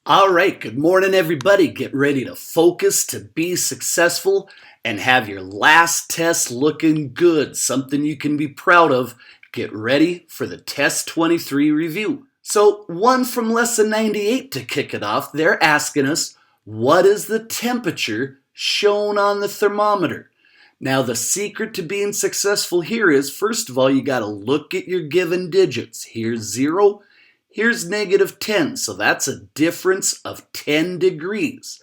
All right, good morning, everybody. Get ready to focus, to be successful, and have your last test looking good, something you can be proud of. Get ready for the Test 23 review. So, one from Lesson 98 to kick it off, they're asking us, what is the temperature shown on the thermometer? Now, the secret to being successful here is, first of all, you got to look at your given digits. Here's 0. Here's negative 10, so that's a difference of 10 degrees.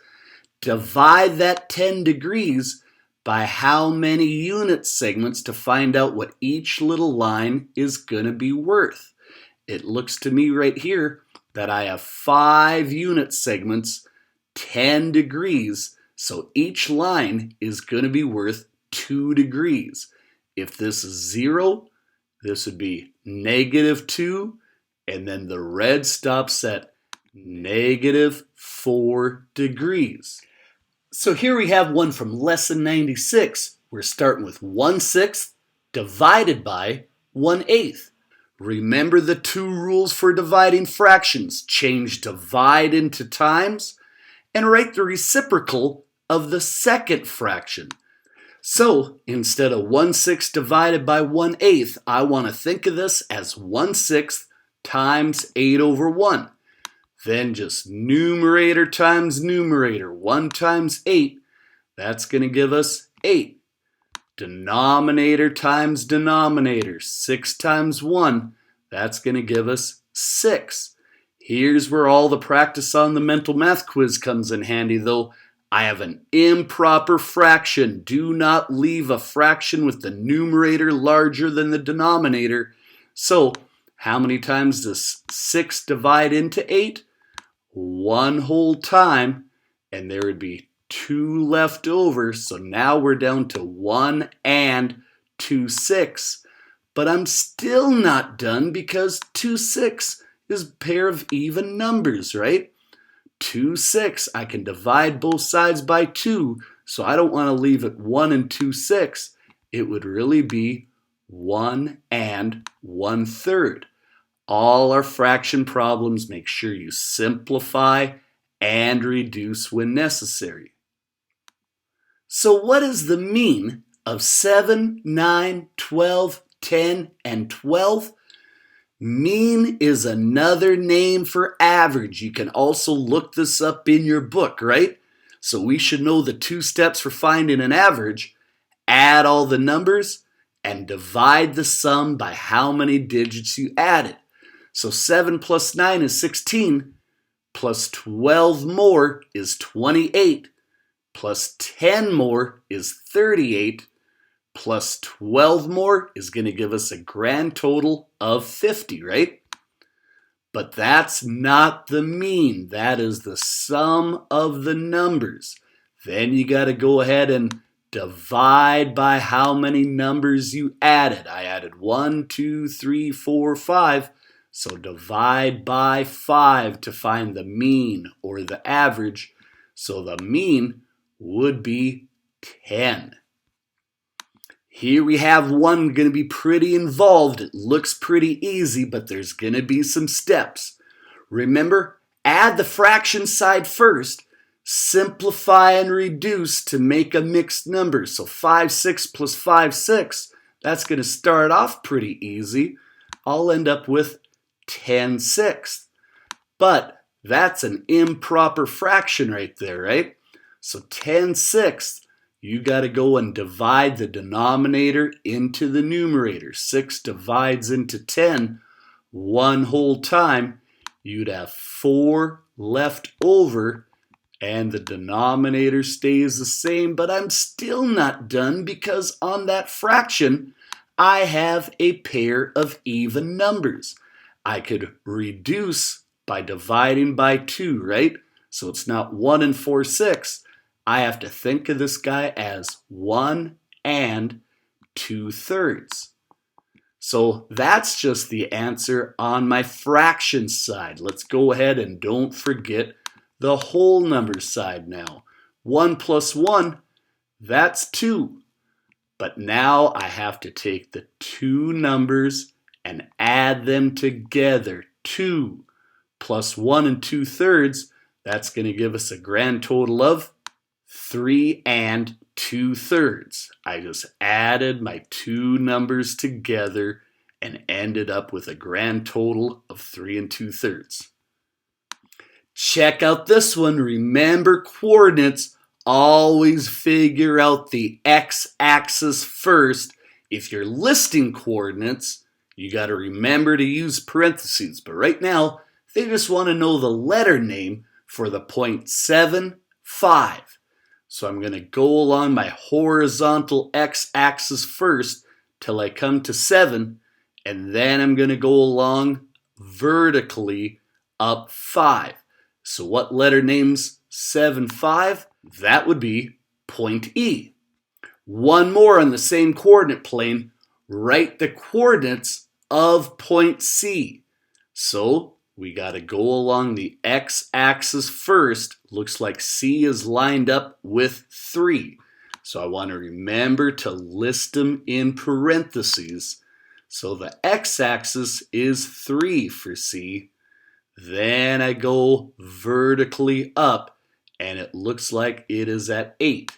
Divide that 10 degrees by how many unit segments to find out what each little line is going to be worth. It looks to me right here that I have 5 unit segments, 10 degrees, so each line is going to be worth 2 degrees. If this is 0, this would be negative 2. And then the red stops at negative 4 degrees. So here we have one from Lesson 96. We're starting with 1/6 divided by 1/8. Remember the 2 rules for dividing fractions. Change divide into times and write the reciprocal of the second fraction. So instead of 1/6 divided by 1/8, I want to think of this as 1/6 times 8 over 1. Then just numerator times numerator. 1 times 8, that's going to give us 8. Denominator times denominator. 6 times 1, that's going to give us 6. Here's where all the practice on the mental math quiz comes in handy though. I have an improper fraction. Do not leave a fraction with the numerator larger than the denominator. So, how many times does 6 divide into 8? 1 whole time, and there would be 2 left over. So now we're down to 1 and 2/6. But I'm still not done because 2/6 is a pair of even numbers, right? 2/6, I can divide both sides by 2, so I don't want to leave it 1 and 2/6. It would really be 1 and 1/3. All our fraction problems, make sure you simplify and reduce when necessary. So what is the mean of 7, 9, 12, 10, and 12? Mean is another name for average. You can also look this up in your book, right? So we should know the 2 steps for finding an average. Add all the numbers and divide the sum by how many digits you added. So 7 plus 9 is 16, plus 12 more is 28, plus 10 more is 38, plus 12 more is going to give us a grand total of 50, right? But that's not the mean. That is the sum of the numbers. Then you got to go ahead and divide by how many numbers you added. I added 1, 2, 3, 4, 5. So divide by 5 to find the mean or the average. So the mean would be 10. Here we have one going to be pretty involved. It looks pretty easy, but there's going to be some steps. Remember, add the fraction side first. Simplify and reduce to make a mixed number. So 5/6 plus 5/6, that's going to start off pretty easy. I'll end up with 10/6. But that's an improper fraction right there, right? So 10/6, you got to go and divide the denominator into the numerator. 6 divides into 10 1 whole time. You'd have 4 left over, and the denominator stays the same, but I'm still not done because on that fraction, I have a pair of even numbers. I could reduce by dividing by 2, right? So it's not 1 and 4/6. I have to think of this guy as 1 and 2/3. So that's just the answer on my fraction side. Let's go ahead and don't forget the whole number side now. 1 plus 1, that's 2. But now I have to take the 2 numbers and add them together. 2 plus 1 and 2/3, That's going to give us a grand total of 3 2/3. I just added my two numbers together and ended up with a grand total of 3 2/3. Check out this one. Remember, coordinates, always figure out the x-axis first. If you're listing coordinates, you got to remember to use parentheses. But right now, they just want to know the letter name for the point 7, 5. So I'm going to go along my horizontal x-axis first till I come to 7, and then I'm going to go along vertically up 5. So what letter names 7, 5? That would be point E. One more on the same coordinate plane. Write the coordinates of point C. So we got to go along the x-axis first. Looks like C is lined up with 3. So I want to remember to list them in parentheses. So the x-axis is 3 for C. Then I go vertically up, and it looks like it is at 8.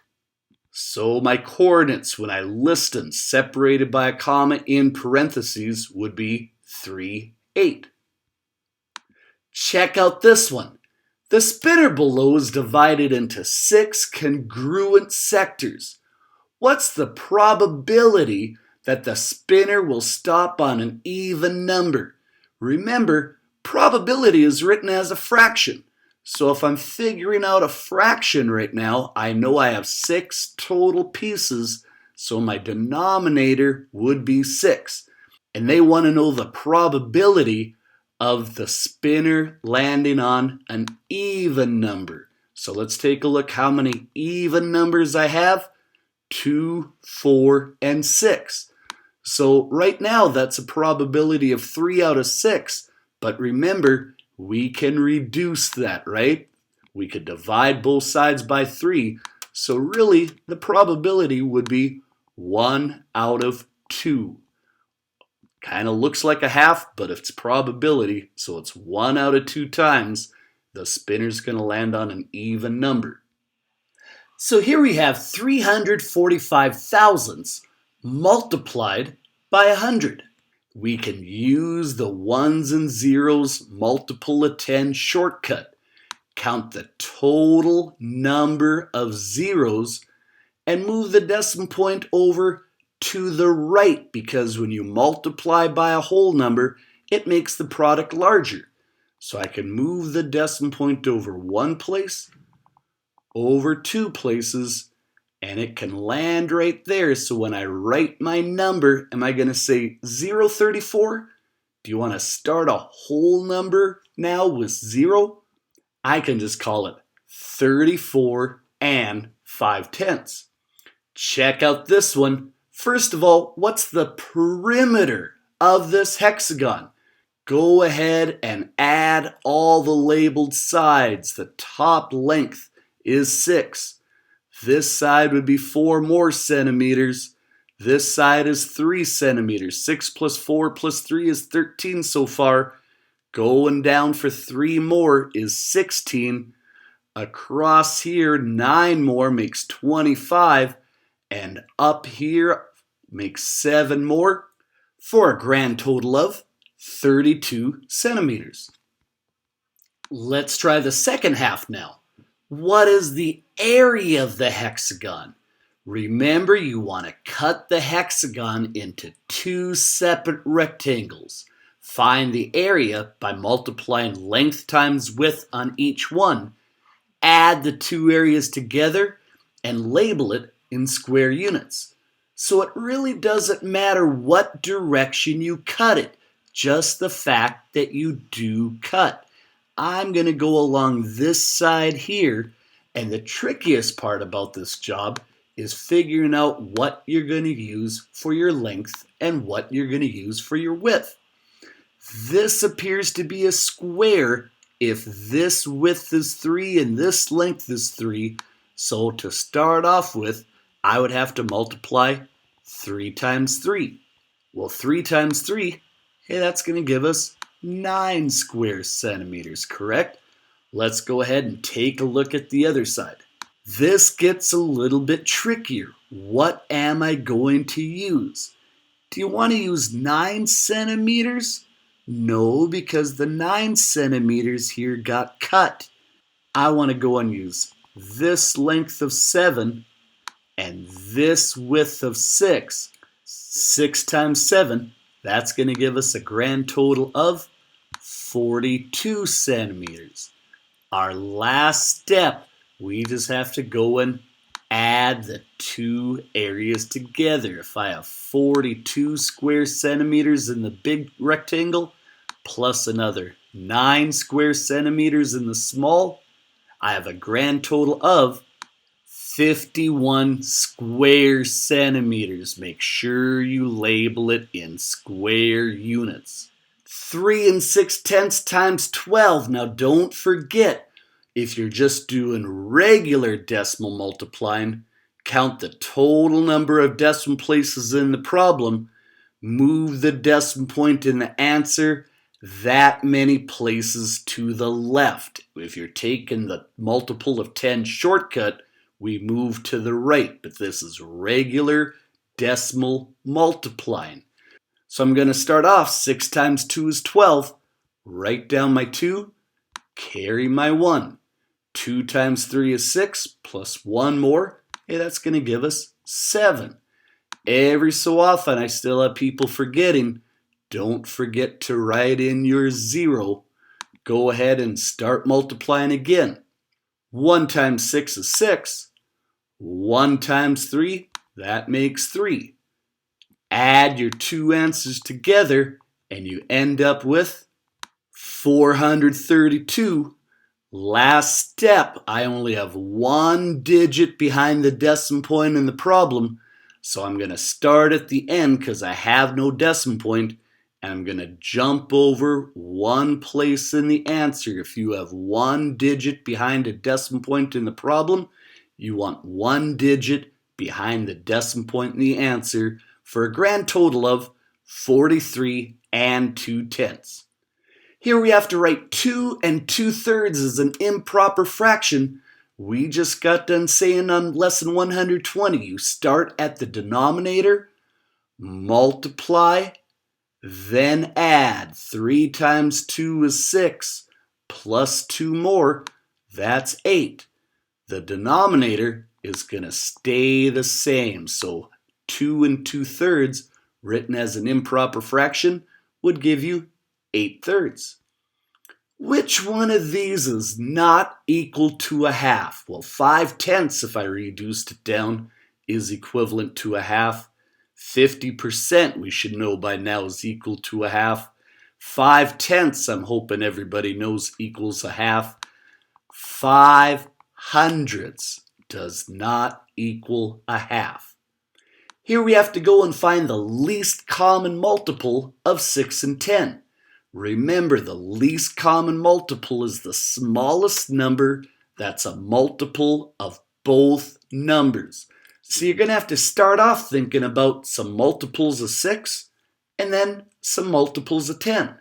So my coordinates, when I list them separated by a comma in parentheses, would be 3, 8. Check out this one. The spinner below is divided into 6 congruent sectors. What's the probability that the spinner will stop on an even number? Remember, probability is written as a fraction. So if I'm figuring out a fraction right now, I know I have 6 total pieces, so my denominator would be 6. And they want to know the probability of the spinner landing on an even number. So let's take a look how many even numbers I have. 2, 4, and 6. So right now that's a probability of 3 out of 6. But remember, we can reduce that, right? We could divide both sides by 3. So really, the probability would be 1 out of 2. Kind of looks like a half, but it's probability, so it's 1 out of 2 times the spinner's going to land on an even number. So here we have 345 thousandths multiplied by 100. We can use the ones and zeros multiple of 10 shortcut. Count the total number of zeros and move the decimal point over to the right, because when you multiply by a whole number, it makes the product larger. So I can move the decimal point over one place, over 2 places, and it can land right there. So when I write my number, am I going to say 0.34? Do you want to start a whole number now with 0? I can just call it 34 5/10. Check out this one. First of all, what's the perimeter of this hexagon? Go ahead and add all the labeled sides. The top length is 6. This side would be 4 more centimeters. This side is 3 centimeters. 6 plus 4 plus 3 is 13 so far. Going down for 3 more is 16. Across here, 9 more makes 25. And up here makes 7 more for a grand total of 32 centimeters. Let's try the second half now. What is the area of the hexagon? Remember, you want to cut the hexagon into 2 separate rectangles. Find the area by multiplying length times width on each one. Add the 2 areas together and label it in square units. So it really doesn't matter what direction you cut it, just the fact that you do cut. I'm going to go along this side here, and the trickiest part about this job is figuring out what you're going to use for your length and what you're going to use for your width. This appears to be a square if this width is 3 and this length is 3. So to start off with, I would have to multiply 3 times 3. Well, 3 times 3, hey, that's going to give us 9 square centimeters, correct? Let's go ahead and take a look at the other side. This gets a little bit trickier. What am I going to use? Do you want to use 9 centimeters? No, because the 9 centimeters here got cut. I want to go and use this length of 7 and this width of 6. 6 times 7, that's going to give us a grand total of 42 centimeters. Our last step, we just have to go and add the two areas together. If I have 42 square centimeters in the big rectangle, plus another 9 square centimeters in the small, I have a grand total of 51 square centimeters. Make sure you label it in square units. 3 6/10 times 12. Now don't forget, if you're just doing regular decimal multiplying, count the total number of decimal places in the problem, move the decimal point in the answer that many places to the left. If you're taking the multiple of 10 shortcut, we move to the right, but this is regular decimal multiplying. So I'm going to start off, 6 times 2 is 12. Write down my 2, carry my 1. 2 times 3 is 6, plus 1 more. Hey, that's going to give us 7. Every so often, I still have people forgetting. Don't forget to write in your 0. Go ahead and start multiplying again. 1 times 6 is 6. 1 times 3, that makes 3. Add your two answers together and you end up with 432. Last step, I only have one digit behind the decimal point in the problem, so I'm going to start at the end because I have no decimal point, and I'm going to jump over one place in the answer. If you have one digit behind a decimal point in the problem, you want one digit behind the decimal point in the answer for a grand total of 43 2/10. Here we have to write 2 2/3 as an improper fraction. We just got done saying on lesson 120, you start at the denominator, multiply, then add. 3 times 2 is 6, plus 2 more, that's 8. The denominator is going to stay the same, so 2 2/3 written as an improper fraction would give you 8/3. Which one of these is not equal to a half? Well, 5/10, if I reduced it down, is equivalent to a half. 50%, we should know by now, is equal to a half. 5/10, I'm hoping everybody knows, equals a half. 5/100 does not equal a half. Here we have to go and find the least common multiple of 6 and 10. Remember, the least common multiple is the smallest number that's a multiple of both numbers. So you're going to have to start off thinking about some multiples of 6 and then some multiples of 10.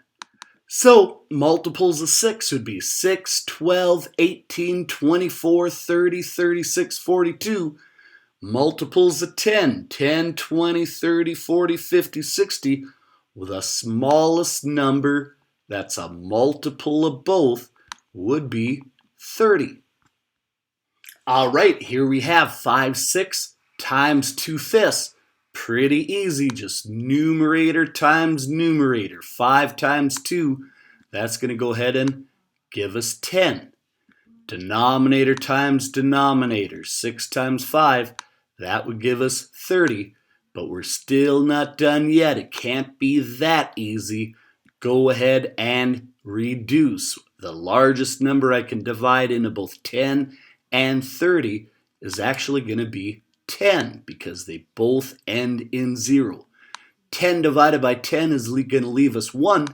So multiples of 6 would be 6, 12, 18, 24, 30, 36, 42. Multiples of 10, 10, 20, 30, 40, 50, 60, with the smallest number that's a multiple of both would be 30. All right, here we have 5, 6 times 2/5. Pretty easy, just numerator times numerator. 5 times 2, that's going to go ahead and give us 10. Denominator times denominator, 6 times 5, that would give us 30, but we're still not done yet. It can't be that easy. Go ahead and reduce. The largest number I can divide into both 10 and 30 is actually going to be 10 because they both end in 0. 10 divided by 10 is going to leave us 1.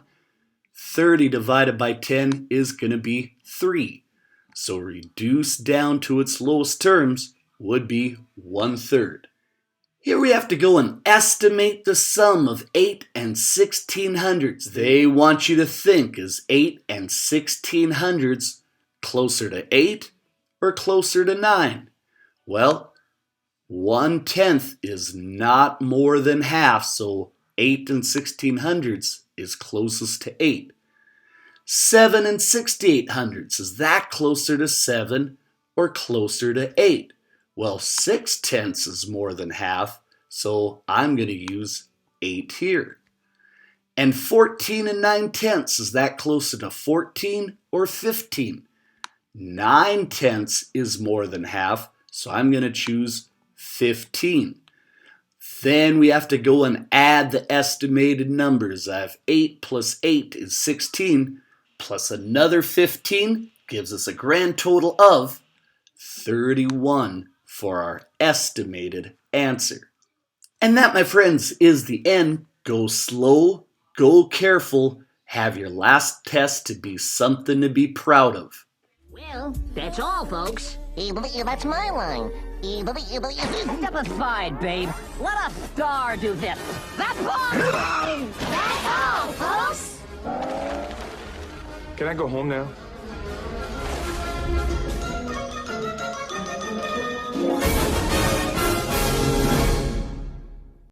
30 divided by 10 is going to be 3. So reduce down to its lowest terms would be 1/3. Here we have to go and estimate the sum of 8 and 1600ths. They want you to think, is 8 and 1600ths Closer to 8 or closer to 9? Well, 1/10 is not more than half, so 8 1600ths is closest to 8. 7 6800ths, is that closer to 7 or closer to 8? Well, 6/10 is more than half, so I'm going to use 8 here. And 14 9/10, is that closer to 14 or 15? 9/10 is more than half, so I'm going to choose 15. Then we have to go and add the estimated numbers. I have 8 plus 8 is 16, plus another 15 gives us a grand total of 31 for our estimated answer. And that, my friends, is the end. Go slow, go careful, have your last test to be something to be proud of. Well, that's all, folks. That's my line. Step aside, babe. Let a star do this. That's all! That's all, folks. Can I go home now?